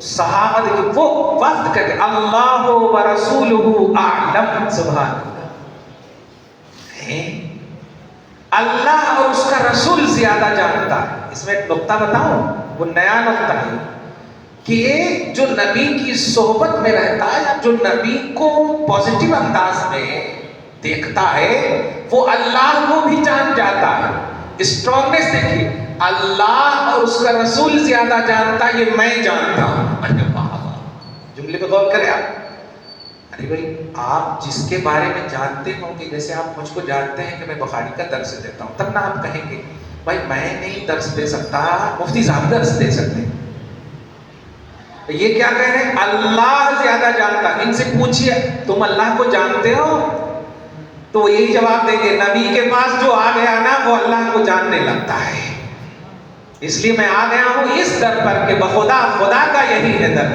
صحابہ دیکھیں وہ وقت کہتے اللہ و رسولہ اعلم، سبحان اللہ، اللہ اور اس کا رسول زیادہ جانتا ہے۔ اس میں ایک نقطہ بتاؤں، وہ نیا نقطہ ہے کہ جو نبی کی صحبت میں رہتا ہے یا جو نبی کو پازیٹیو انداز میں دیکھتا ہے وہ اللہ کو بھی جان جاتا ہے۔ اسٹرانگنس دیکھیے، اللہ اور اس کا رسول زیادہ جانتا ہے، یہ میں جانتا ہوں۔ جملے پہ غور کریں آپ۔ ارے بھائی آپ جس کے بارے میں جانتے ہوں کہ جیسے آپ مجھ کو جانتے ہیں کہ میں بخاری کا درس دیتا ہوں، تب نہ آپ کہیں گے بھائی میں نہیں درس دے سکتا، مفتی صاحب درس دے سکتے ہیں۔ یہ کیا کہہ رہے ہیں؟ اللہ زیادہ جانتا ہے۔ ان سے پوچھئے تم اللہ کو جانتے ہو؟ تو وہ یہی جواب دیں گے نبی کے پاس جو آ گیا نا وہ اللہ کو جاننے لگتا ہے، اس لیے میں آ گیا ہوں اس در پر کہ بخدا خدا کا یہی ہے در،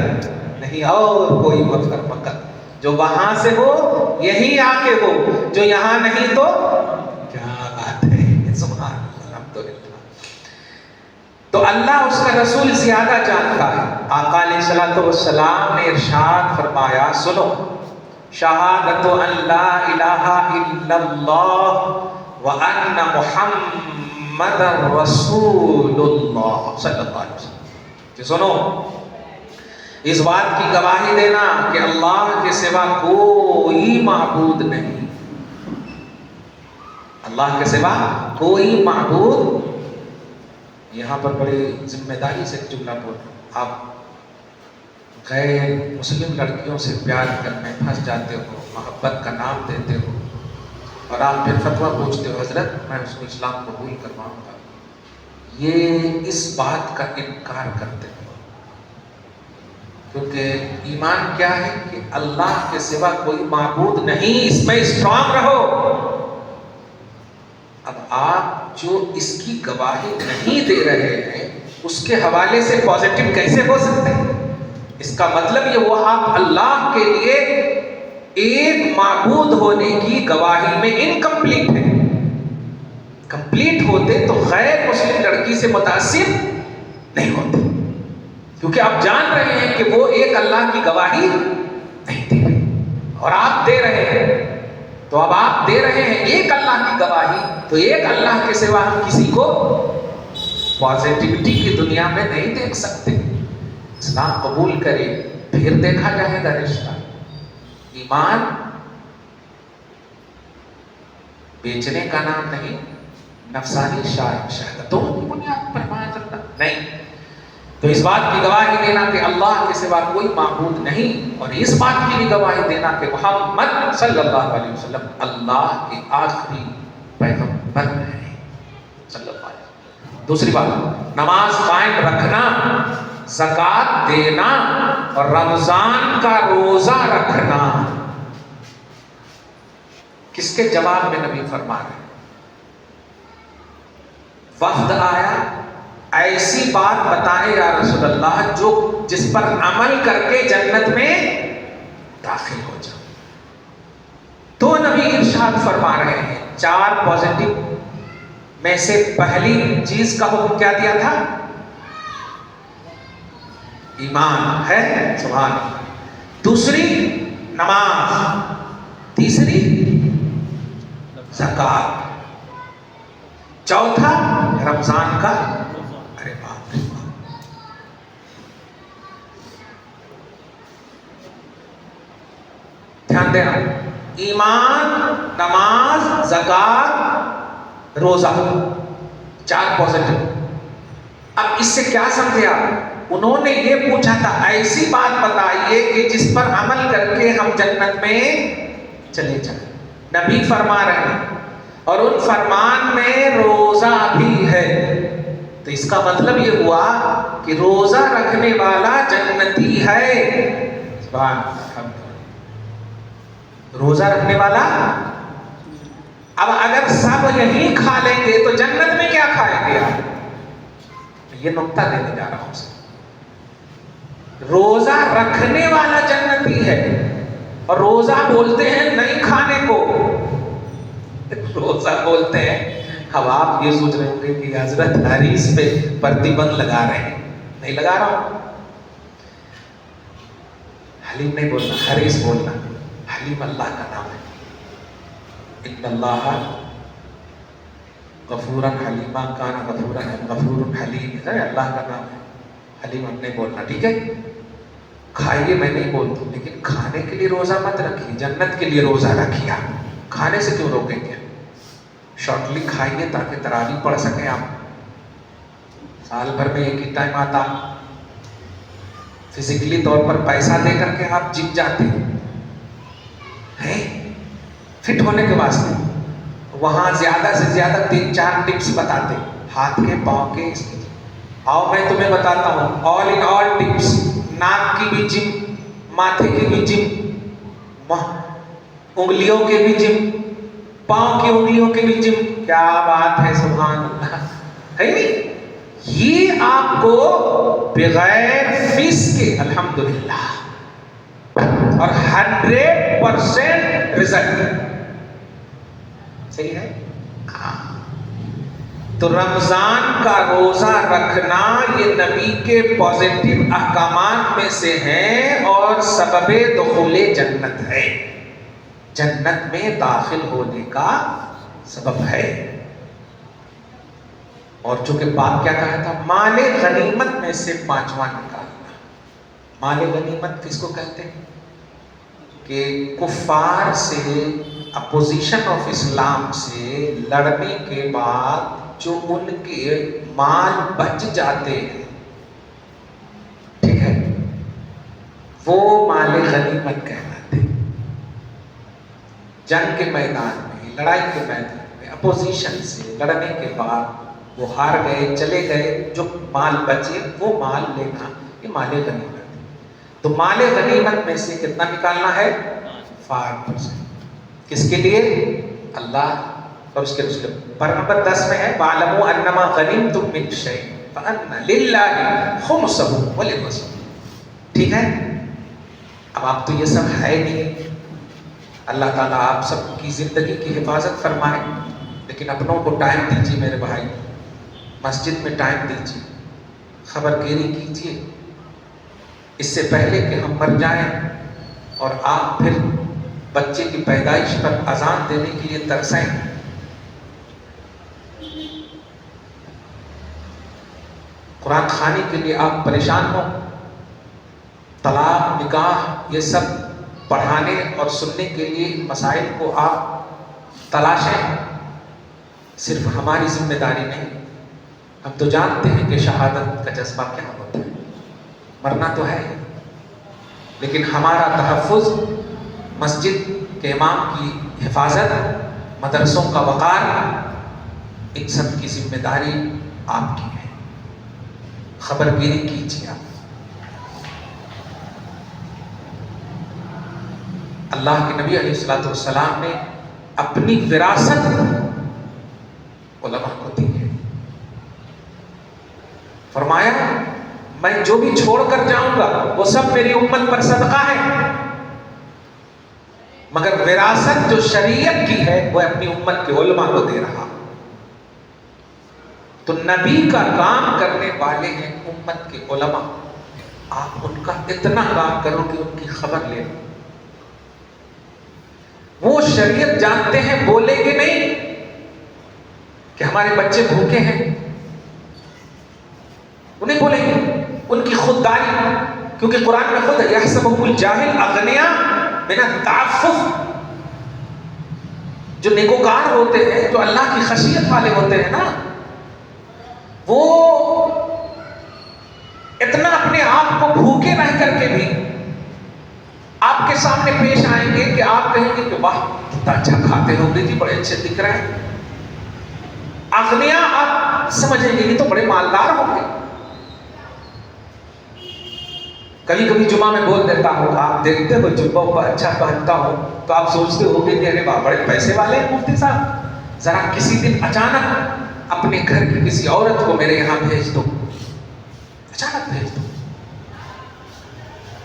نہیں اور کوئی مقصد جو وہاں سے ہو یہی آ کے ہو، جو یہاں نہیں تو کیا بات ہے، سبحان اللہ، الحمدللہ۔ تو اللہ اس کا رسول زیادہ جانتا ہے۔ آقا علیہ الصلوۃ والسلام نے ارشاد فرمایا، سنو، شہادت ان لا الہ الا اللہ وان محمد رسول اللہ صلی اللہ علیہ وسلم، سنو، اس بات کی گواہی دینا کہ اللہ کے سوا کوئی معبود نہیں، اللہ کے سوا کوئی معبود۔ یہاں پر بڑی ذمہ داری سے ایک جملہ بول رہا ہوں، آپ غیر مسلم لڑکیوں سے پیار کرنے پھنس جاتے ہو، محبت کا نام دیتے ہو اور آپ پھر فتویٰ پوچھتے ہو حضرت میں اس کو اسلام قبول کرواؤں گا، یہ اس بات کا انکار کرتے ہو، کیونکہ ایمان کیا ہے کہ اللہ کے سوا کوئی معبود نہیں، اس میں اسٹرانگ رہو۔ اب آپ جو اس کی گواہی نہیں دے رہے ہیں اس کے حوالے سے پازیٹیو کیسے ہو سکتے ہیں؟ اس کا مطلب یہ ہوا آپ اللہ کے لیے ایک معبود ہونے کی گواہی میں انکمپلیٹ ہیں۔ کمپلیٹ ہوتے تو غیر مسلم لڑکی سے متاثر نہیں ہوتے، کیونکہ آپ جان رہے ہیں کہ وہ ایک اللہ کی گواہی نہیں دے رہے اور آپ دے رہے ہیں، تو اب آپ دے رہے ہیں ایک اللہ کی گواہی، تو ایک اللہ کے سوا ہم کسی کو پازیٹیوٹی کی دنیا میں نہیں دیکھ سکتے۔ اسلام قبول کرے پھر دیکھا جائے گا رشتہ۔ ایمان بیچنے کا نام نہیں، نفسانی شہادتوں کی بنیاد پر مان سکتا نہیں، تو اس بات کی گواہی دینا کہ اللہ کے سوا کوئی معبود نہیں، اور اس بات کی بھی گواہی دینا کہ محمد صلی اللہ علیہ وسلم اللہ کے آخری پیغمبر ہیں صلی اللہ علیہ وسلم۔ دوسری بات، نماز قائم رکھنا، زکوٰۃ دینا اور رمضان کا روزہ رکھنا، کس کے جواب میں نبی فرما رہے ہیں؟ وفد آیا، ایسی بات بتائے یا رسول اللہ جو جس پر عمل کر کے جنت میں داخل ہو جائے، تو نبی ارشاد فرما رہے ہیں چار پازیٹیو میں سے پہلی چیز کا حکم کیا دیا تھا؟ ایمان ہے، سبحان اللہ، دوسری نماز، تیسری زکوٰۃ، چوتھا رمضان کا، ارے باپ رے باپ، دھیان دینا، ایمان، نماز، زکوٰۃ، روزہ، چار پازیٹیو۔ اب اس سے کیا سمجھے آپ؟ انہوں نے یہ پوچھا تھا ایسی بات بتائیے کہ جس پر عمل کر کے ہم جنت میں چلے جائیں، نبی فرما رہے ہیں، اور ان فرمان میں روزہ بھی ہے، تو اس کا مطلب یہ ہوا کہ روزہ رکھنے والا جنتی ہے، سبحان اللہ، روزہ رکھنے والا۔ اب اگر سب یہی کھا لیں گے تو جنت میں کیا کھائیں گے آپ؟ یہ نقطہ دینے جا رہا ہوں سے، روزہ رکھنے والا جنتی ہے، اور روزہ بولتے ہیں نہیں کھانے کو، روزہ بولتے ہیں۔ اب آپ یہ سوچ رہے ہوں گے کہ حضرت حدیث پہ پرتیبند لگا رہے ہیں، نہیں لگا رہا ہوں، حلیم نہیں بولنا، حریص بولنا. حلیم اللہ کا نام ہے. ان اللہ غفورا حلیما کان غفورا غفور حلیم، اللہ کا نام ہے. حلیم ہم نہیں بولنا، ٹھیک ہے. کھائیے میں نہیں بولتا، لیکن کھانے کے لیے روزہ مت رکھیے، جنت کے لیے روزہ رکھیے. آپ کھانے سے کیوں روکیں گے؟ شارٹلی کھائیے تاکہ تراویح پڑھ سکیں آپ. سال بھر میں ایک ہی ٹائم آتا، فزیکلی طور پر پیسہ دے کر کے آپ جیت جاتے ہیں فٹ ہونے کے واسطے. وہاں زیادہ سے زیادہ 3-4 ٹپس بتاتے، ہاتھ کے، پاؤں کے، اس کے. آؤ میں تمہیں بتاتا ہوں آل ان آل ٹپس. ناک کی بھی جم، ماتھے کی بھی جم، انگلیوں کے بھی جم، پاؤں کی انگلیوں کے بھی جم. کیا بات ہے، سبحان اللہ. ہے نہیں؟ یہ آپ کو بغیر فیس کے الحمدللہ اور 100% رزلٹ. صحیح ہے. تو رمضان کا روزہ رکھنا یہ نبی کے پازیٹیو احکامات میں سے ہیں اور سبب دخول جنت ہے، جنت میں داخل ہونے کا سبب ہے. اور چونکہ باپ کیا کہا تھا؟ مال غنیمت میں سے 5واں نکالنا. مال غنیمت کس کو کہتے ہیں؟ کہ کفار سے، اپوزیشن آف اسلام سے لڑنے کے بعد جو ان کے مال بچ جاتے ہیں، ٹھیک ہے، وہ مال غنیمت کہلاتے ہیں. جنگ کے میدان میں، لڑائی کے میدان میں اپوزیشن سے لڑنے کے بعد وہ ہار گئے، چلے گئے، جو مال بچے وہ مال لینا، یہ مال غنیمت. تو مال غنیمت میں سے کتنا نکالنا ہے؟ 5%. کس کے لیے؟ اللہ اور اس کے رسول. پر نمبر 10 میں ہے وَاعْلَمُوا أَنَّمَا غَنِمْتُم مِّن شَيْءٍ فَأَنَّ لِلَّهِ خُمُسَهُ وَلِلرَّسُولِ. ٹھیک ہے. اب آپ تو یہ سب ہے نہیں. اللہ تعالیٰ آپ سب کی زندگی کی حفاظت فرمائے، لیکن اپنوں کو ٹائم دیجیے میرے بھائی. مسجد میں ٹائم دیجیے، خبر گیری کیجیے، اس سے پہلے کہ ہم مر جائیں اور آپ پھر بچے کی پیدائش پر اذان دینے کے لیے ترسیں. قرآن خوانی کے لیے آپ پریشان ہو، طلاق، نکاح، یہ سب پڑھانے اور سننے کے لیے مسائل کو آپ تلاشیں. صرف ہماری ذمہ داری نہیں. ہم تو جانتے ہیں کہ شہادت کا جذبہ کیا ہوتا ہے، مرنا تو ہے، لیکن ہمارا تحفظ، مسجد کے امام کی حفاظت، مدرسوں کا وقار، ان سب کی ذمہ داری آپ کی ہے. خبر گیری کیجیے آپ. اللہ کے نبی علیہ الصلوۃ والسلام نے اپنی وراثت علماء کو دی ہے. فرمایا میں جو بھی چھوڑ کر جاؤں گا وہ سب میری امت پر صدقہ ہے، مگر وراثت جو شریعت کی ہے وہ اپنی امت کے علماء کو دے رہا. تو نبی کا کام کرنے والے ہیں امت کے علماء. آپ ان کا اتنا کام کرو کہ ان کی خبر لے لو. وہ شریعت جانتے ہیں، بولیں گے نہیں کہ ہمارے بچے بھوکے ہیں، انہیں بولیں گے. ان کی خودداری، کیونکہ قرآن میں خود یحسبهم الجاہل اغنیاء من التعفف. جو نیکوکار ہوتے ہیں، جو اللہ کی خشیت والے ہوتے ہیں نا، وہ اتنا اپنے آپ کو بھوکے رہ کر کے بھی آپ کے سامنے پیش آئیں گے کہ آپ کہیں گے کہ واہ کتنا اچھا کھاتے ہوں گے جی، بڑے اچھے دکھ رہے ہیں. اغنیاء آپ سمجھیں گے یہ تو بڑے مالدار ہوں گے. کبھی کبھی جمعہ میں بول دیتا ہوں، آپ دیکھتے ہو جبہ پر اچھا پہنتا ہوں تو آپ سوچتے ہو کہ ارے واہ بڑے پیسے والے ہیں مفتی صاحب، ذرا کسی دن اچانک اپنے گھر کی کسی عورت کو میرے یہاں بھیج دو، اچانک بھیج دو.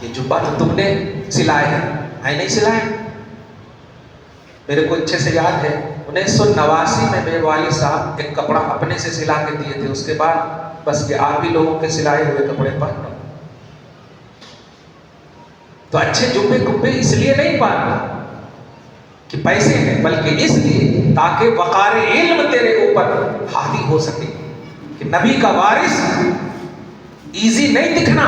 یہ جبہ تو تم نے سلائے ہیں، میں نہیں سلائے. میرے کو اچھے سے یاد ہے 1989 میں میرے والد صاحب ایک کپڑا اپنے سے سلا کے دیے تھے. اس کے بعد بس کہ آپ بھی لوگوں کے سلائے ہوئے کپڑے پہن لو. تو اچھے جبے کبے اس لیے نہیں پہننا کہ پیسے ہیں، بلکہ اس لیے تاکہ وقار علم تیرے اوپر حاوی ہو سکے کہ نبی کا وارث ایزی نہیں دکھنا.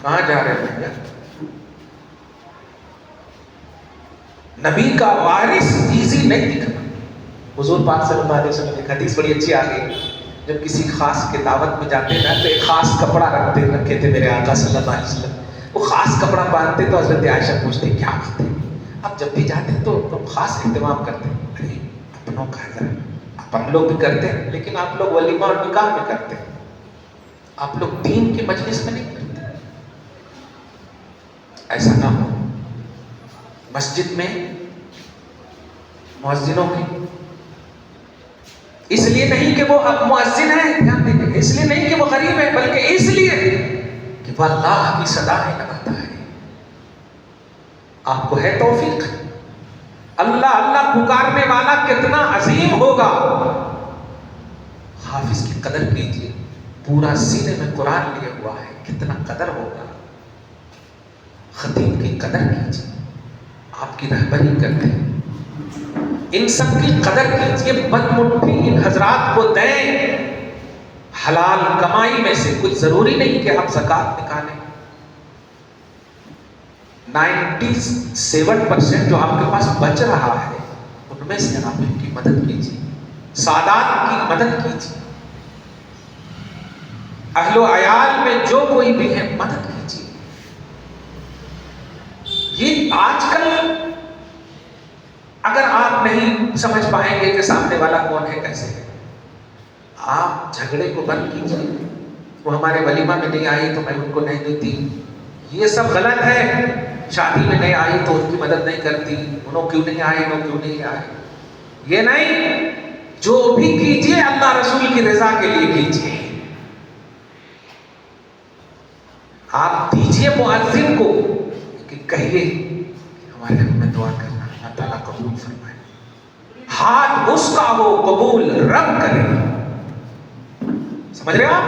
کہاں جا رہے ہیں بھیا؟ نبی کا وارث ایزی نہیں دکھنا. حضور پاک صلی اللہ علیہ وسلم ایک حدیث بڑی اچھی آ گئی، جب کسی خاص کے دعوت میں جاتے نا تو ایک خاص کپڑا رکھے تھے میرے آقا صلی اللہ علیہ وسلم. وہ خاص کپڑا پہنتے تو حضرت عائشہ پوچھتے کیا بات ہے، اب جب بھی جاتے تو تم خاص اہتمام کرتے. ارے اپنوں کا حضر، اب ہم لوگ بھی کرتے ہیں لیکن آپ لوگ ولیمہ اور نکاح میں کرتے ہیں، آپ لوگ دین کے مجلس میں نہیں کرتے. ایسا نہ ہو. مسجد میں مؤذنوں کی اس لیے نہیں کہ وہ اب مؤذن ہے، دھیان دیجیے، اس لیے نہیں کہ وہ غریب ہے، بلکہ اس لیے کہ وہ اللہ کی صدایں لگاتا ہے. آپ کو ہے توفیق، اللہ اللہ پکارنے والا کتنا عظیم ہوگا. حافظ کی قدر کیجیے، پورا سینے میں قرآن لیا ہوا ہے، کتنا قدر ہوگا. خطیب کی قدر کیجیے، آپ کی رہبری کرتے ہیں. ان سب کی قدر کیجیے، بد مٹھی ان حضرات کو دیں حلال کمائی میں سے. کچھ ضروری نہیں کہ آپ زکوٰۃ نکالیں. 97% جو آپ کے پاس بچ رہا ہے ان میں سے آپ ان کی مدد کیجیے، سادات کی مدد کیجیے، اہل و عیال میں جو کوئی بھی ہے مدد کیجیے. یہ آج کل اگر آپ نہیں سمجھ پائیں گے کہ سامنے والا کون ہے کیسے ہے، آپ جھگڑے کو بند کیجیے. وہ ہمارے ولیمہ میں نہیں آئی تو میں ان کو نہیں دیتی، یہ سب غلط ہے. شادی میں نہیں آئی تو ان کی مدد نہیں کرتی، انہوں کیوں نہیں آئے، انہوں کیوں نہیں آئے. یہ نہیں، جو بھی کیجیے اللہ رسول کی رضا کے لیے کیجیے. آپ دیجیے مؤذن کو کہ کہیے ہمارے حق میں دعا کرنا، اللہ تعالیٰ قبول فرمائے. ہاتھ اس کا ہو، قبول رب کرے. سمجھ رہے آپ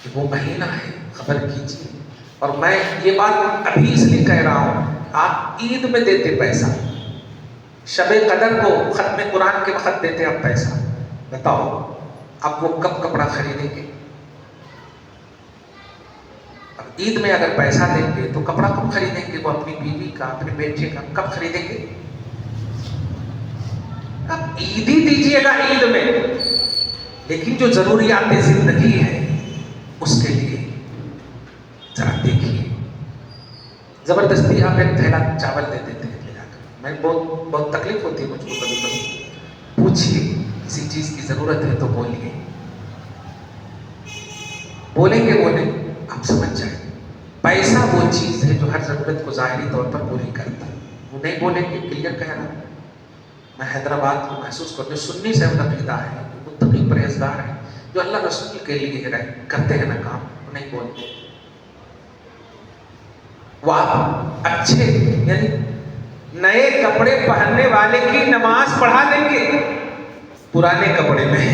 کہ وہ مہینہ ہے، خبر کیجیے. اور میں یہ بات ابھی اس لیے کہہ رہا ہوں، آپ عید میں دیتے پیسہ، شب قدر کو ختم قرآن کے وقت دیتے آپ پیسہ. بتاؤ اب وہ کب کپڑا خریدیں گے؟ اب عید میں اگر پیسہ دیں گے تو کپڑا کب خریدیں گے؟ وہ اپنی بیوی کا، اپنے بیٹے کا کب خریدیں گے؟ اب عید ہی دیجیے گا عید میں، لیکن جو ضروریات زندگی ہے اس کے لیے ذرا دیکھیے. زبردستی آپ ایک تھیلا چاول دے دیتے ہیں لے جا کر. میں بہت تکلیف ہوتی ہے مجھ کو کبھی کبھی. پوچھیے کسی چیز کی ضرورت ہے تو بولیے، بولیں گے بولیں آپ سمجھ جائیں. پیسہ وہ چیز ہے جو ہر ضرورت کو ظاہری طور پر پوری کرتا ہے. وہ نہیں بولیں گے، کلیئر کہہ رہا ہوں. میں حیدرآباد کو محسوس کرتا ہوں، سنی سے عقیدہ ہے، متقی پرہیزگار ہے، جو اللہ رسول کے لیے کرتے ہیں نا کام، وہ نہیں بولتے. وہ آپ اچھے یعنی نئے کپڑے پہننے والے کی نماز پڑھا دیں گے پرانے کپڑے میں.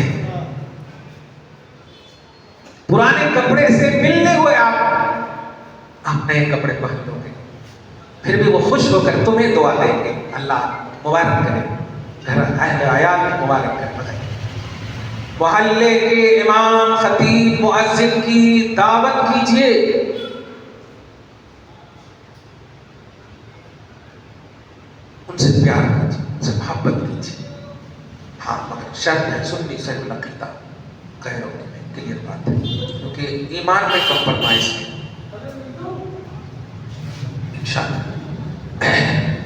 پرانے کپڑے سے ملنے ہوئے آپ نئے کپڑے پہن لو گے، پھر بھی وہ خوش ہو کر تمہیں دعا دیں گے، اللہ مبارک کرے، گھر اہل عیال مبارک کرے. محلے کے امام، خطیب، مؤذن کی دعوت کیجیے. ان سے پیار کیجیے، ان سے محبت کیجیے. ہاں مگر شرط ہے سنی سے عقیدہ کہہ رہا ہوں، کلیئر بات ہے، کیونکہ ایمان میں کمپرمائز ہے انشاءاللہ.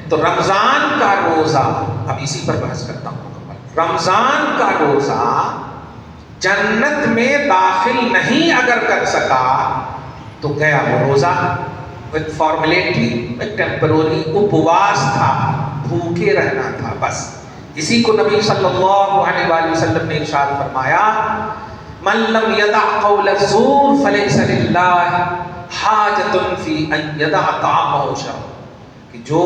تو رمضان کا روزہ، اب اسی پر بحث کرتا ہوں. رمضان کا روزہ جنت میں داخل نہیں اگر کر سکا تو گیا وہ روزہ. ایک فارمیلٹی، ایک ٹیمپروری اپواس تھا، بھوکے رہنا تھا بس. اسی کو نبی صلی اللہ علیہ وآلہ وسلم نے ارشاد فرمایا، من لم یدع قول الزور فلیس للہ حاجۃ فی ان یدع طعامہ وشرابہ. کہ جو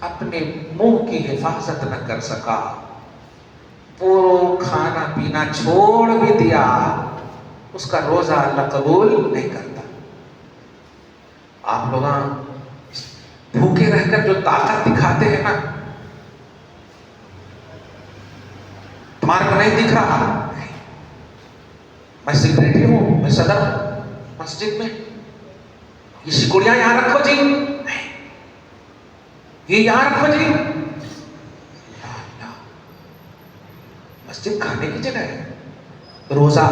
اپنے منہ کی حفاظت نہ کر سکا، وہ کھانا پینا چھوڑ بھی دیا، اس کا روزہ اللہ قبول نہیں کرتا. آپ لوگ بھوکے رہ کر جو طاقت دکھاتے ہیں نا، تمہارے کو نہیں دکھ رہا؟ میں سیکریٹری ہوں، میں صدر ہوں مسجد میں، یہ سکڑیاں یہاں رکھو جی، یہ یہاں رکھو جی۔ مسجد کھانے کی جگہ ہے، روزہ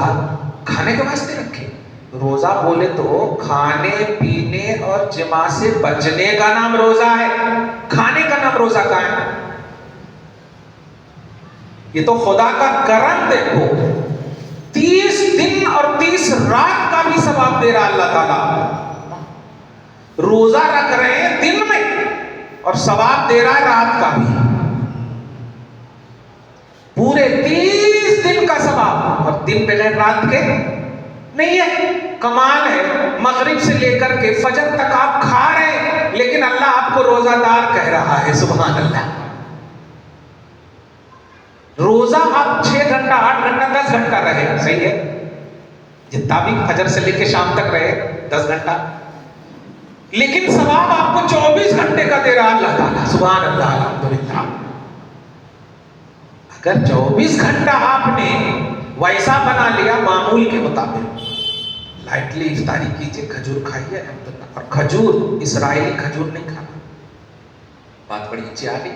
کھانے کے واسطے رکھے؟ روزہ بولے تو کھانے پینے اور جماع سے بچنے کا نام روزہ ہے، کھانے کا نام روزہ کا ہے؟ یہ تو خدا کا کرم دیکھو، 30 دن اور 30 رات کا بھی ثواب دے رہا اللہ تعالیٰ۔ روزہ رکھ رہے ہیں دن میں اور ثواب دے رہا ہے رات کا بھی، پورے 30 دن کا ثواب، اور دن بغیر رات کے نہیں ہے۔ کمال ہے، مغرب سے لے کر کے فجر تک آپ کھا رہے ہیں لیکن اللہ آپ کو روزہ دار کہہ رہا ہے، سبحان اللہ۔ روزہ آپ 6 گھنٹہ 8 گھنٹہ 10 گھنٹہ رہے، صحیح ہے، جتنا بھی فجر سے لے کے شام تک رہے 10 گھنٹہ، لیکن ثواب آپ کو 24 گھنٹے کا دے رہا اللہ تعالیٰ، سبحان اللہ الحمدللہ۔ اگر 24 گھنٹہ آپ نے ویسا بنا لیا معمول کے مطابق، لائٹلی افطاری کیجئے، کھجور کھائیے الحمدللہ، اور کھجور اسرائیلی کھجور نہیں کھانا، بات بڑی اچھی آ گئی۔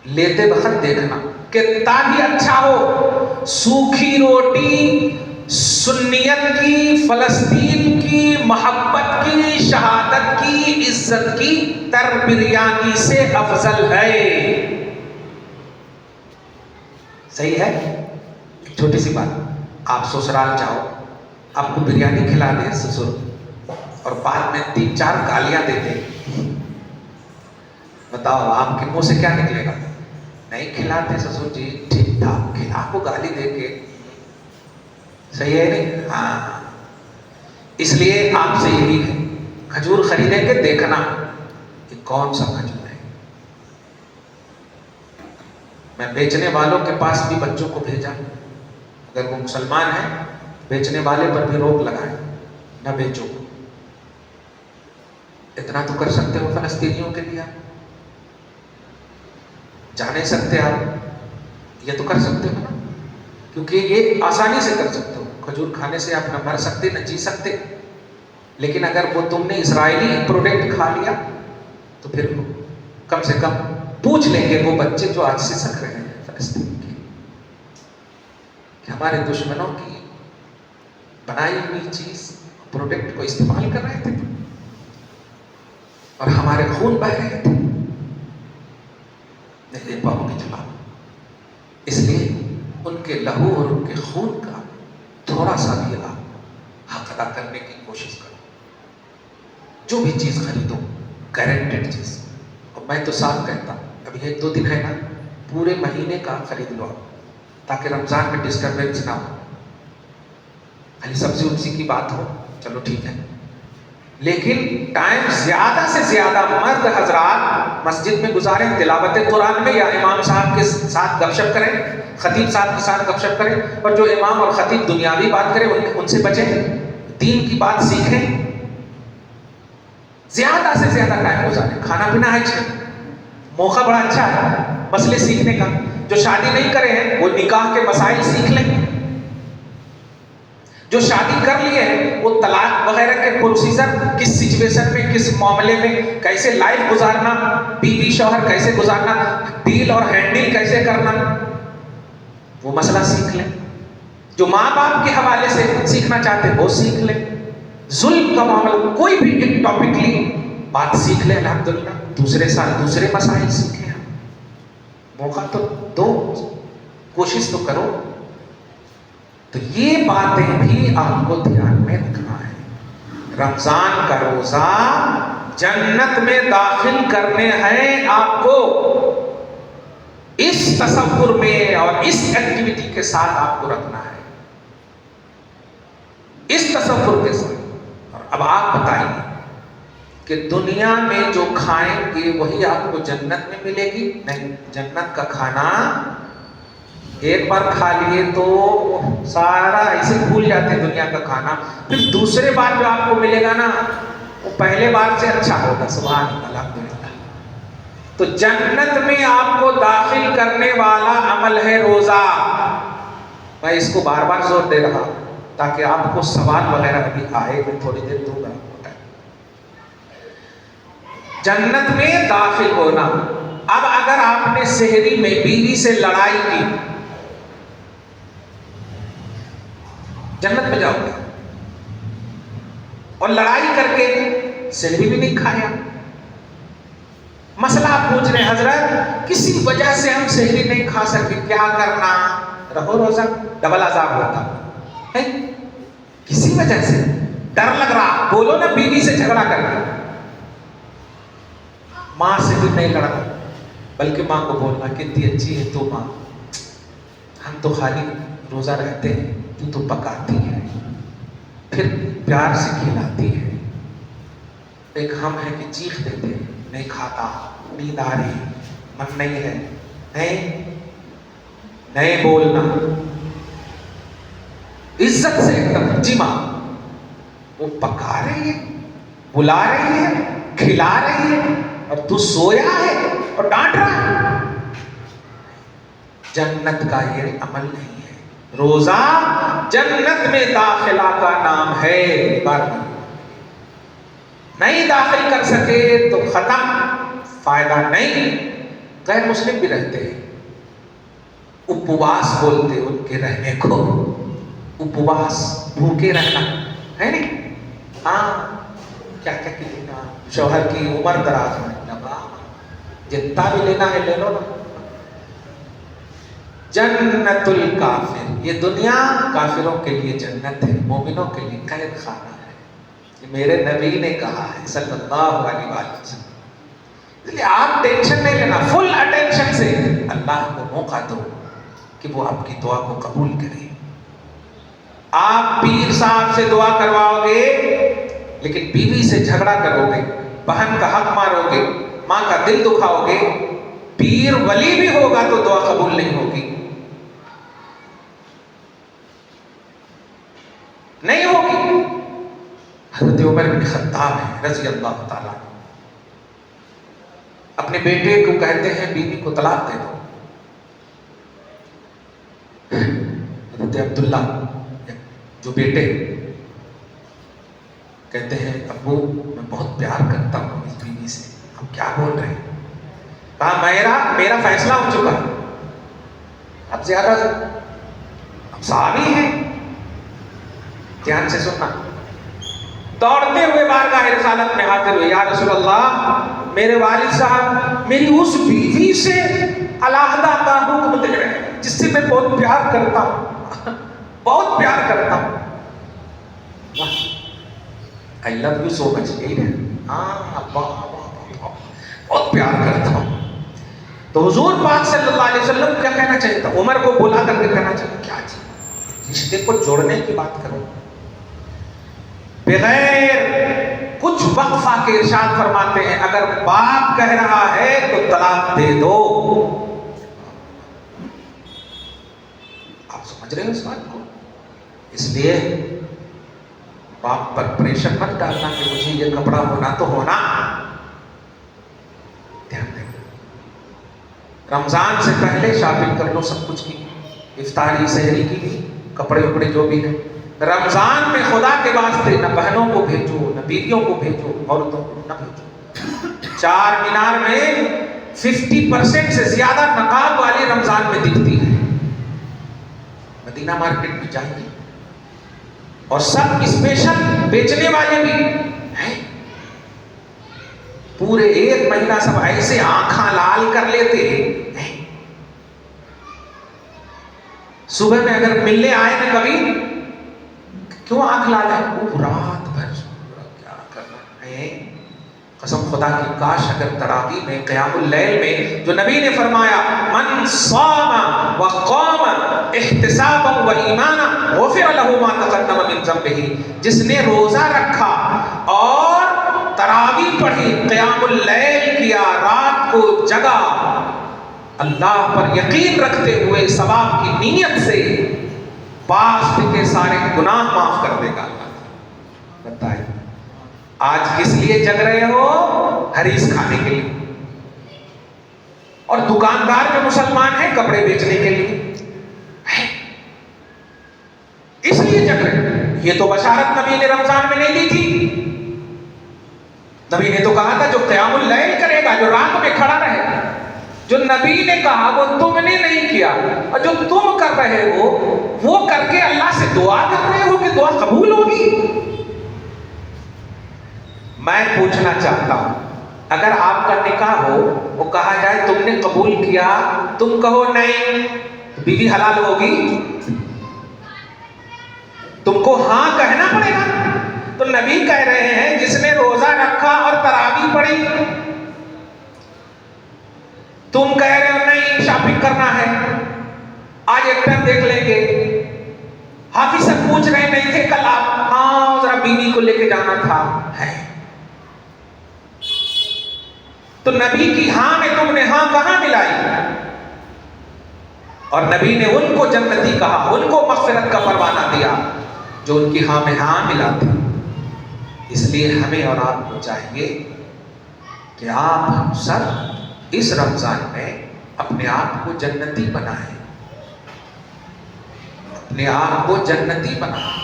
لیتے وقت دیکھنا کتنا بھی اچھا ہو، سوکھی روٹی سنیت کی، فلسطین کی، محبت کی، شہادت کی، عزت کی تر بریانی سے افضل ہے، صحیح ہے۔ ایک چھوٹی سی بات، آپ سسرال جاؤ، آپ کو بریانی کھلا دیں سسر، اور بعد میں 3-4 گالیاں دیتے، بتاؤ آپ کے منہ سے کیا نکلے گا؟ نہیں کھلاتے سسر جی، ٹھیک ٹھاک کھلا کو گالی دے کے، صحیح ہے نہیں؟ ہاں، اس لیے آپ سے یہی ہے، کھجور خریدیں گے دیکھنا کہ کون سا کھجور ہے۔ میں بیچنے والوں کے پاس بھی بچوں کو بھیجا، اگر وہ مسلمان ہیں بیچنے والے پر بھی روک لگائیں، نہ بیچو۔ اتنا تو کر سکتے ہو فلسطینیوں کے لیے، جا نہیں سکتے آپ، یہ تو کر سکتے ہو نا، کیونکہ یہ آسانی سے کر سکتے ہو، کھجور کھانے سے آپ نہ مر سکتے نہ جی سکتے، لیکن اگر وہ تم نے اسرائیلی پروڈکٹ کھا لیا تو پھر کم سے کم پوچھ لیں گے وہ بچے جو آج سے سک رہے ہیں فلسطین کے، کہ ہمارے دشمنوں کی بنائی ہوئی چیز پروڈکٹ کو استعمال کر رہے تھے اور ہمارے خون بہ رہے تھے، نہیں دے پاؤ گے جواب۔ اس لیے ان کے لہو اور ان کے خون کا تھوڑا سا بھی آپ حق ادا کرنے کی کوشش کرو۔ جو بھی چیز خریدو گارنٹیڈ چیز، اور میں تو صاف کہتا ہوں ابھی 1-2 دن ہے نا، پورے مہینے کا خرید لو تاکہ رمضان میں ڈسٹربنس نہ ہو، خالی سبزی وبزی کی بات ہو چلو ٹھیک ہے، لیکن ٹائم زیادہ سے زیادہ مرد حضرات مسجد میں گزاریں، تلاوت قرآن میں، یا امام صاحب کے ساتھ گپ شپ کریں، خطیب صاحب کے ساتھ گپ شپ کریں، اور جو امام اور خطیب دنیاوی بات کریں ان سے بچیں، دین کی بات سیکھیں، زیادہ سے زیادہ ٹائم گزاریں۔ کھانا پینا ہے اچھا، موقع بڑا اچھا ہے مسئلے سیکھنے کا، جو شادی نہیں کرے ہیں وہ نکاح کے مسائل سیکھ لیں، جو شادی کر لیے ہیں وہ طلاق وغیرہ کے پروسیجر، کس سچویشن میں کس معاملے میں کیسے لائف گزارنا، بیوی شوہر کیسے گزارنا، ڈیل اور ہینڈل کیسے کرنا، وہ مسئلہ سیکھ لیں۔ جو ماں باپ کے حوالے سے سیکھنا چاہتے ہیں وہ سیکھ لیں، ظلم کا معاملہ کوئی بھی ایک ٹاپکلی بات سیکھ لیں الحمدللہ، دوسرے سال دوسرے مسائل سیکھیں۔ موقع تو دو، کوشش تو کرو۔ تو یہ باتیں بھی آپ کو دھیان میں رکھنا ہے۔ رمضان کا روزہ جنت میں داخل کرنے ہیں آپ کو، اس تصور میں اور اس ایکٹیویٹی کے ساتھ آپ کو رکھنا ہے، اس تصور کے ساتھ۔ اور اب آپ بتائیے کہ دنیا میں جو کھائیں گے وہی آپ کو جنت میں ملے گی؟ نہیں، جنت کا کھانا ایک بار کھا لیے تو سارا ایسے بھول جاتے ہیں دنیا کا کھانا، پھر دوسرے بار جو آپ کو ملے گا نا وہ پہلے بار سے اچھا ہوگا. سبحان اللہ, الحمدللہ. تو جنت میں آپ کو داخل کرنے والا عمل ہے روزہ. میں اس کو بار بار زور دے رہا تاکہ آپ کو سوال وغیرہ بھی آئے. میں تھوڑی دیر دوں گا. جنت میں داخل ہونا. اب اگر آپ نے سحری میں بیوی سے لڑائی کی, جنت میں جاؤ گے. اور لڑائی کر کے سحری بھی نہیں کھایا. مسئلہ آپ پوچھ رہے ہیں حضرت کسی وجہ سے ہم سحری نہیں کھا سکتے, کیا کرنا؟ رہو روزہ, ڈبل عذاب ہوتا ہے. کسی وجہ سے ڈر لگ رہا, بولو نا بیوی سے جھگڑا کر کے. ماں سے بھی نہیں لڑنا, بلکہ ماں کو بولنا کتنی اچھی ہے تو ماں, ہم تو خالی روزہ رہتے ہیں, تو پکاتی ہے, پھر پیار سے کھلاتی ہے. ایک ہم ہے کہ چیخ دیتے ہیں, نہیں کھاتا, نیند آ رہی, من نہیں ہے, نہیں بولنا. عزت سے ایک دم جی ماں, وہ پکا رہی ہے, بلا رہی ہے, کھلا رہی ہے, اور تو سویا ہے اور ڈانٹ رہا ہے. جنت کا یہ عمل نہیں ہے. روزہ جنت میں داخلہ کا نام ہے. بار بار نہیں داخل کر سکے تو ختم, فائدہ نہیں. غیر مسلم بھی رہتے ہیں, اپواس بولتے ان کے رہنے کو. اپواس, بھوکے رہنا ہے نہیں. ہاں کیا کیا لینا, شوہر کی عمر دراز میں جتنا بھی لینا ہے لے لو نا. جنت الکافر, یہ دنیا کافروں کے لیے جنت ہے, مومنوں کے لیے قید خانہ ہے. یہ میرے نبی نے کہا ہے صلی اللہ علیہ وسلم. اس لیے آپ ٹینشن نہیں لینا, فل اٹینشن سے اللہ کو موقع دو کہ وہ آپ کی دعا کو قبول کرے. آپ پیر صاحب سے دعا کرواؤ گے لیکن بیوی سے جھگڑا کرو گے, بہن کا حق مارو گے, ماں کا دل دکھاؤ گے, پیر ولی بھی ہوگا تو دعا قبول نہیں ہوگی. نہیں ہوگی. حضرت عمر بن خطاب ہے رضی اللہ تعالیٰ, اپنے بیٹے کو کہتے ہیں بیوی کو طلاق دے دو. حضرت عبداللہ جو بیٹے کہتے ہیں ابو میں بہت پیار کرتا ہوں اس بیوی سے. ہم کیا بول رہے ہیں؟ کہا میرا فیصلہ ہو چکا, اب زیادہ اب صحابی ہیں, دھیان سے سننا. دوڑتے ہوئے بارگاہ رسالت میں حاضر ہوئے, یا رسول اللہ میرے والد صاحب میری اس بیوی سے علیحدہ کا حکم دے رہے ہیں جس سے میں بہت پیار کرتا ہوں, بہت پیار کرتا ہوں. I love you so much. یہی ہے, ہاں بہت پیار کرتا ہوں. تو حضور پاک صلی اللہ علیہ وسلم کیا کہنا چاہیے تھا؟ عمر کو بلا کر کے کہنا چاہیے کیا چیز, رشتے کو جوڑنے کی بات کرو, بغیر کچھ وقفہ کے ارشاد فرماتے ہیں اگر باپ کہہ رہا ہے تو طلاق دے دو. آپ سمجھ رہے ہیں اس بات کو؟ اس لیے باپ پر پریشر مت ڈالنا کہ مجھے یہ کپڑا ہونا تو ہونا. دھیان دیں, رمضان سے پہلے شاپنگ کر لو سب کچھ کی, افطاری سحری کی بھی, کپڑے وپڑے جو بھی ہے. رمضان میں خدا کے واسطے نہ بہنوں کو بھیجو, نہ بیویوں کو بھیجو, عورتوں کو نہ بھیجو. چار مینار میں 50% سے زیادہ نقاب والی رمضان میں دکھتی ہے. مدینہ مارکیٹ میں جائیے, اور سب اسپیشل بیچنے والے بھی ہیں. پورے ایک مہینہ سب ایسے آنکھاں لال کر لیتے ہیں. صبح میں اگر ملنے آئے نا کبھی, کیوں آنکھ لال ہے؟ وہ رات بھر کیا کرنا ہے. قسم خدا کی کاش اگر تراویح میں قیام اللیل میں جو نبی نے فرمایا من صام وقام احتسابا وایمانا غفر له ما تقدم من ذنبه, جس نے روزہ رکھا اور تراویح پڑھی, قیام اللیل کیا, رات کو جگا, اللہ پر یقین رکھتے ہوئے ثواب کی نیت سے, پاسٹ کے سارے گناہ معاف کر دے گا اللہ. بتائیں آج کس لیے جگ رہے ہو؟ حریص کھانے کے لیے. اور دکاندار جو مسلمان ہیں کپڑے بیچنے کے لیے اس لیے جگ رہے. یہ تو بشارت نبی نے رمضان میں نہیں دی تھی. نبی نے تو کہا تھا جو قیام اللیل کرے گا، جو رات میں کھڑا رہے گا. جو نبی نے کہا وہ تم نے نہیں کیا، اور جو تم کر رہے ہو وہ کر کے اللہ سے دعا کر رہے ہو کہ دعا قبول ہوگی. میں پوچھنا چاہتا ہوں، اگر آپ کا نکاح ہو، وہ کہا جائے تم نے قبول کیا، تم کہو نہیں، بیوی حلال ہوگی؟ تم کو ہاں کہنا پڑے گا. تو نبی کہہ رہے ہیں جس نے روزہ رکھا اور تراویح پڑھی، تم کہہ رہے ہو نہیں شاپنگ کرنا ہے، آج ایک ٹائم دیکھ لیں گے. حافظ صاحب پوچھ رہے نہیں تھے کل آپ؟ ہاں ذرا بیوی کو لے کے جانا تھا. ہے تو نبی کی ہاں میں تم نے ہاں کہاں ملائی؟ اور نبی نے ان کو جنتی کہا، ان کو مغفرت کا پروانہ دیا جو ان کی ہاں میں ہاں ملاتے. اس لیے ہمیں اور آپ کو چاہیے کہ آپ ہم سب اس رمضان میں اپنے آپ کو جنتی بنائیں، اپنے آپ کو جنتی بنائیں.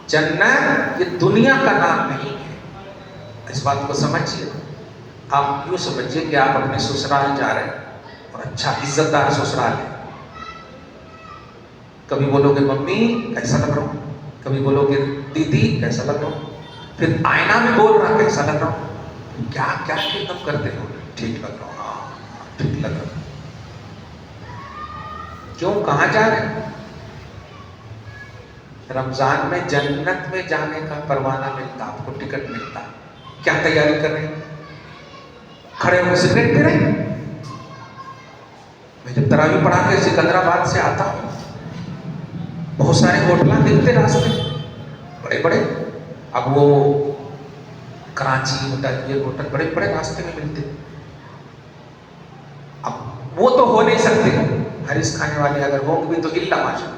جنت یہ دنیا کا نام نہیں ہے. اس بات کو سمجھیے. آپ یوں سمجھیے کہ آپ اپنے سسرال جا رہے ہیں اور اچھا عزت دار سسرال ہے. کبھی بولو گے ممی کیسا لگ رہا ہوں، کبھی بولو گے دیدی کیسا لگ رہا ہوں، پھر آئینہ میں بول رہا کیسا لگ رہا ہوں. کیا کیا خدمت کرتے ہو؟ ٹھیک لگ رہا ہوں. ہاں ٹھیک لگ رہا ہوں. کیوں؟ کہاں جا رہے ہیں؟ رمضان میں جنت میں جانے کا پروانہ ملتا، آپ کو ٹکٹ ملتا. کیا تیاری کر رہے ہیں؟ کھڑے ہو کے سگریٹ پی رہے ہیں؟ میں جب تراویح پڑھا کے سکندرآباد سے آتا ہوں، بہت سارے ہوٹلاں دکھتے راستے بڑے بڑے. اب وہ کراچی ہوٹل، یہ ہوٹل بڑے بڑے راستے میں ملتے. اب وہ تو ہو نہیں سکتے، حریص کھانے والے اگر ہوں بھی تو الا ماشاء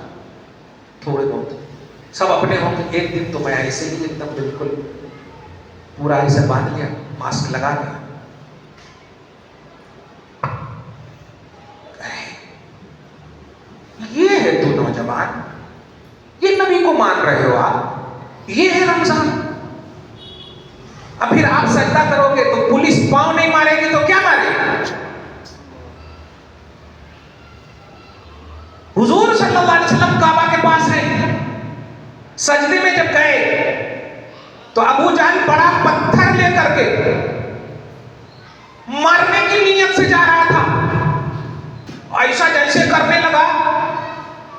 تھوڑے بہت سب اپنے ہوں گے. ایک دن تو میں ایسے ہی ایک دم بالکل پورا ایسے باندھ لیا، ماسک لگا لیا. یہ ہے تو نوجوان، یہ نبی کو مان رہے ہو آپ، یہ ہے رمضان. اب پھر آپ سجدہ کرو گے تو پولیس پاؤں نہیں مارے گی تو کیا مارے گی؟ حضور صلی اللہ علیہ وسلم کعبہ کے پاس ہیں، سجدے میں جب گئے تو ابو جہل بڑا پتھر لے کر کے مارنے کی نیت سے جا رہا تھا. ایسا جیسے کرنے لگا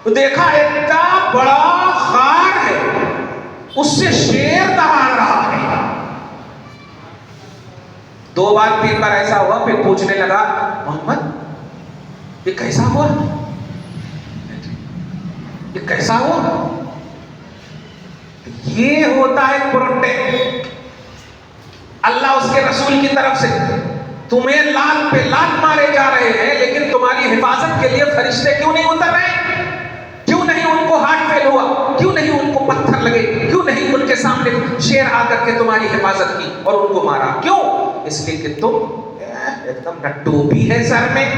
تو دیکھا اتنا بڑا غار ہے، اس سے شیر دہاڑ رہا ہے. 2 بار 3 بار ایسا ہوا، پھر پوچھنے لگا محمد یہ کیسا ہوا، یہ کیسا ہوا؟ یہ ہوتا ہے پروٹیکٹ. اللہ اس کے رسول کی طرف سے تمہیں لات پہ لات مارے جا رہے ہیں، لیکن تمہاری حفاظت کے لیے فرشتے کیوں نہیں اتر رہے؟ کیوں نہیں ان کو ہارٹ فیل ہوا؟ کیوں نہیں ان کو پتھر لگے؟ کیوں نہیں ان کے سامنے شیر آ کر کے تمہاری حفاظت کی اور ان کو مارا؟ کیوں؟ اس لیے کہ تم ایک دم نہ ٹوپی ہے سر میں.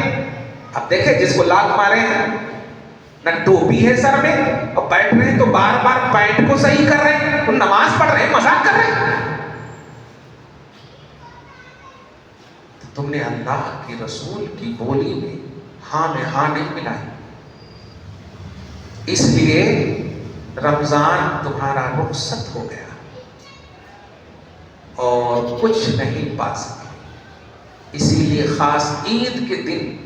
اب دیکھیں جس کو لات مارے ہیں نہ ٹوپی ہے سر میں، اور بیٹھ رہے ہیں تو بار بار پینٹ کو صحیح کر رہے ہیں، تو نماز پڑھ رہے ہیں مذاق کر رہے ہیں. تم نے اللہ کی رسول کی بولی میں ہاں میں ہاں نہیں ملائی. اس لیے رمضان تمہارا رخصت ہو گیا اور کچھ نہیں پا سکے. اسی لیے خاص عید کے دن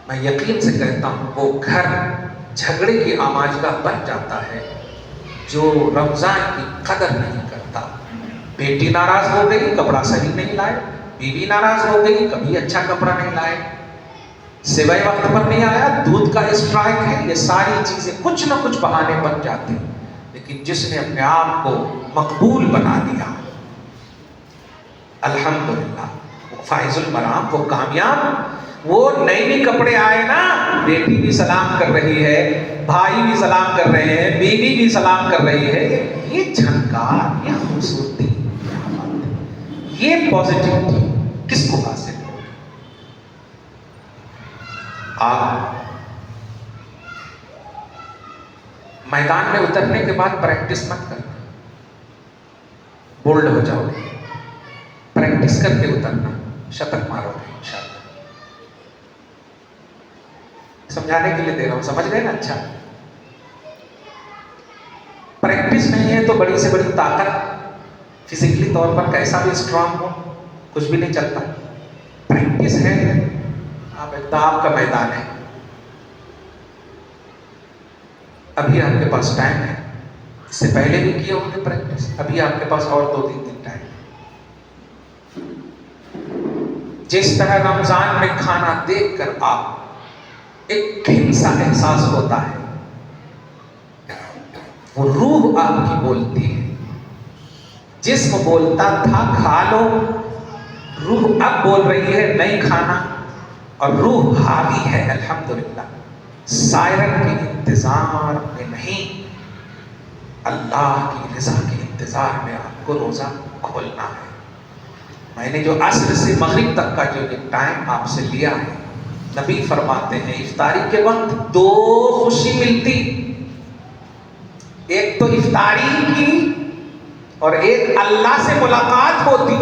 میں یقین سے کہتا ہوں وہ گھر جھگڑے کی آماجگاہ بن جاتا ہے جو رمضان کی قدر نہیں کرتا. بیٹی ناراض ہو گئی، کپڑا صحیح نہیں لائے، بیوی ناراض ہو گئی، کبھی اچھا کپڑا نہیں لائے، سوائے وقت پر نہیں آیا، دودھ کا اسٹرائک ہے. یہ ساری چیزیں کچھ نہ کچھ بہانے بن جاتے ہیں. لیکن جس نے اپنے آپ کو مقبول بنا دیا، الحمدللہ، وہ فائز المرام، وہ کامیاب. وہ نئی نئی کپڑے آئے نا، بیٹی بھی سلام کر رہی ہے، بھائی بھی سلام کر رہے ہیں، بیوی بھی سلام کر رہی ہے. یہ جھنکار، یہ خوبصورتی یہ پازیٹیوٹی کس کو حاصل ہے؟ آپ میدان میں اترنے کے بعد پریکٹس مت کرنا، بولڈ ہو جاؤ گے، پریکٹس کر کے اترنا، شتک مارو گے انشاءاللہ۔ سمجھانے کے لیے دے رہا ہوں، سمجھ گئے نا؟ اچھا، پریکٹس نہیں ہے تو بڑی سے بڑی طاقت فزیکلی طور پر کیسا بھی اسٹرانگ ہو کچھ بھی نہیں چلتا۔ پریکٹس ہے، آپ کا میدان ہے، ابھی آپ کے پاس ٹائم ہے، اس سے پہلے بھی کیا ہوگا پریکٹس، ابھی آپ کے پاس اور 2-3 دن ٹائم ہے۔ جس طرح رمضان میں کھانا دیکھ کر آپ ایک گھن سا احساس ہوتا ہے، وہ روح آپ کی بولتی ہے، جسم بولتا تھا کھا لو، روح اب بول رہی ہے نہیں کھانا، اور روح حاوی ہے الحمدللہ، سائرن کے انتظار میں نہیں، اللہ کی رضا کے انتظار میں آپ کو روزہ کھولنا ہے۔ میں نے جو عصر سے مغرب تک کا جو ٹائم آپ سے لیا ہے، نبی فرماتے ہیں افطاری کے وقت 2 خوشی ملتی، ایک تو افطاری کی اور ایک اللہ سے ملاقات ہوتی،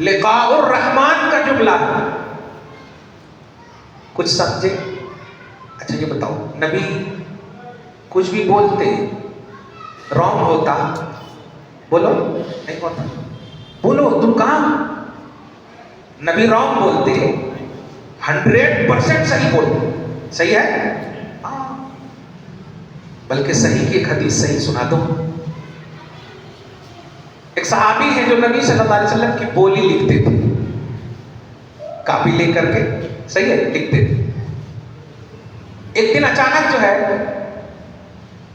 لقاء الرحمن کا جملہ ہے۔ کچھ سمجھے؟ اچھا یہ بتاؤ، نبی کچھ بھی بولتے رانگ ہوتا؟ بولو نہیں ہوتا، بولو تم کہاں؟ نبی رانگ بولتے 100% صحیح بولتے، صحیح ہے؟ بلکہ صحیح کی ایک حدیث صحیح سنا دو۔ ایک صحابی ہے جو نبی صلی اللہ علیہ وسلم کی بولی لکھتے تھے، کاپی لے کر کے، صحیح ہے، لکھتے تھے۔ ایک دن اچانک جو ہے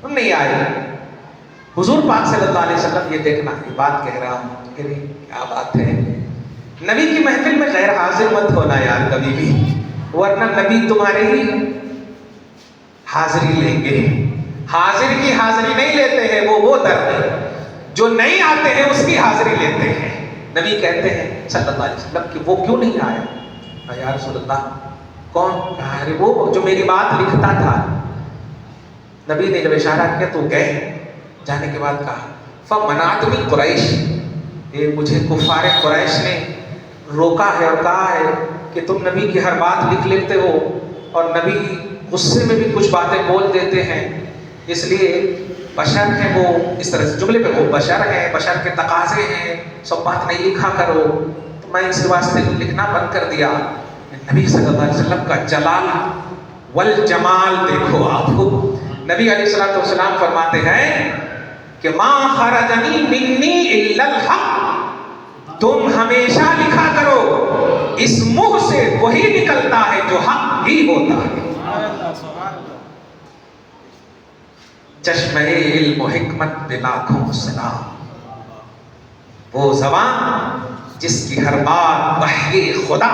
وہ نہیں آئے، حضور پاک صلی اللہ علیہ وسلم، یہ دیکھنا یہ بات کہہ رہا ہوں کہ کیا بات ہے، نبی کی محفل میں غیر حاضر مت ہونا یار کبھی بھی، ورنہ نبی تمہارے ہی حاضری لیں گے۔ حاضر کی حاضری نہیں لیتے ہیں، وہ در ہے، جو نہیں آتے ہیں اس کی حاضری لیتے ہیں۔ نبی کہتے ہیں صلی اللہ علیہ وسلم کہ وہ کیوں نہیں آیا؟ یا رسول اللہ کون؟ ارے وہ جو میری بات لکھتا تھا۔ نبی نے جب اشارہ کیا تو گئے، جانے کے بعد کہا فمنعتنی قریش، یہ مجھے کفار قریش نے روکا ہے اور کہا ہے کہ تم نبی کی ہر بات لکھ لیتے ہو، اور نبی غصے میں بھی کچھ باتیں بول دیتے ہیں، اس لیے بشر ہیں وہ، اس طرح سے جملے پہ وہ بشر ہیں، بشر کے تقاضے ہیں، سب بات نہیں لکھا کرو، تو میں اس واسطے لکھنا بند کر دیا۔ نبی صلی اللہ علیہ وسلم کا جلال والجمال دیکھو آپ، نبی علیہ الصلوۃ والسلام فرماتے ہیں کہ ما خرجنی منی الا الحق، تم ہمیشہ لکھا کرو، اس منہ سے وہی نکلتا ہے جو حق ہی ہوتا ہے۔ چشمہ علم و حکمت پہ لاکھوں سلام، وہ زبان جس کی ہر بات وحی خدا،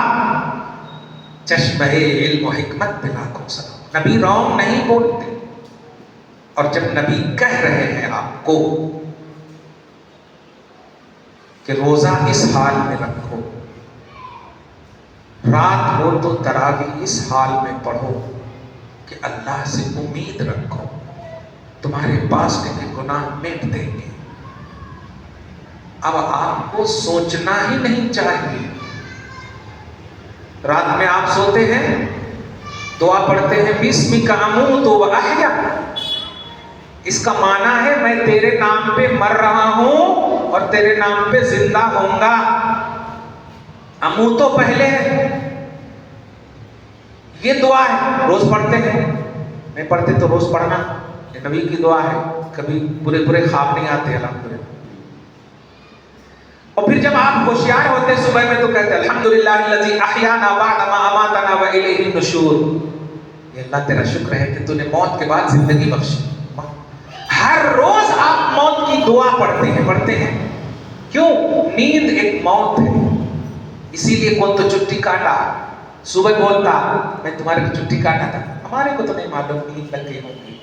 چشمہ علم و حکمت پہ لاکھوں سلام۔ نبی رانگ نہیں بولتے، اور جب نبی کہہ رہے ہیں آپ کو کہ روزہ اس حال میں رکھو، رات ہو تو تراویح اس حال میں پڑھو کہ اللہ سے امید رکھو تمہارے پاس کے گناہ مٹ دیں گے۔ اب آپ کو سوچنا ہی نہیں چاہیے، رات میں آپ سوتے ہیں، دعا پڑھتے ہیں بسمک اموت و احیا، اس کا معنی ہے میں تیرے نام پہ مر رہا ہوں اور تیرے نام پہ زندہ ہوں گا۔ اموت تو پہلے ہے، یہ دعا ہے، روز پڑھتے ہیں، نہیں پڑھتے تو روز پڑھنا، یہ نبی کی دعا ہے، کبھی برے برے خواب نہیں آتے الحمدللہ۔ اور پھر جب آپ ہوشیار ہوتے صبح میں تو کہتے الحمدللہ الذی احیانا بعد ما اماتنا والیہ النشور، یہ اللہ تیرا شکر ہے کہ تو نے موت کے بعد زندگی بخشی۔ ہر روز آپ موت کی دعا پڑھتے ہیں، کیوں؟ نیند ایک موت ہے، اسی لیے کون تو چھٹی کاٹا، صبح بولتا میں تمہارے کو چھٹی کاٹا تھا، ہمارے کو تو نہیں معلوم نیند لگ گئی ہوگی۔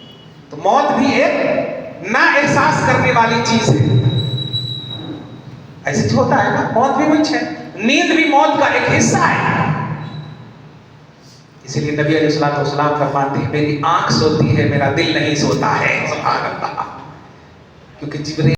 تو موت بھی ایک نا احساس کرنے والی چیز ہے۔ ایسے تو ہوتا ہے نا, موت بھی وہی ہے, نیند بھی موت کا ایک حصہ ہے. اسی لیے نبی علیہ السلام فرماتے ہیں میری آنکھ سوتی ہے, میرا دل نہیں سوتا ہے. سبحان اللہ. کیونکہ جبریل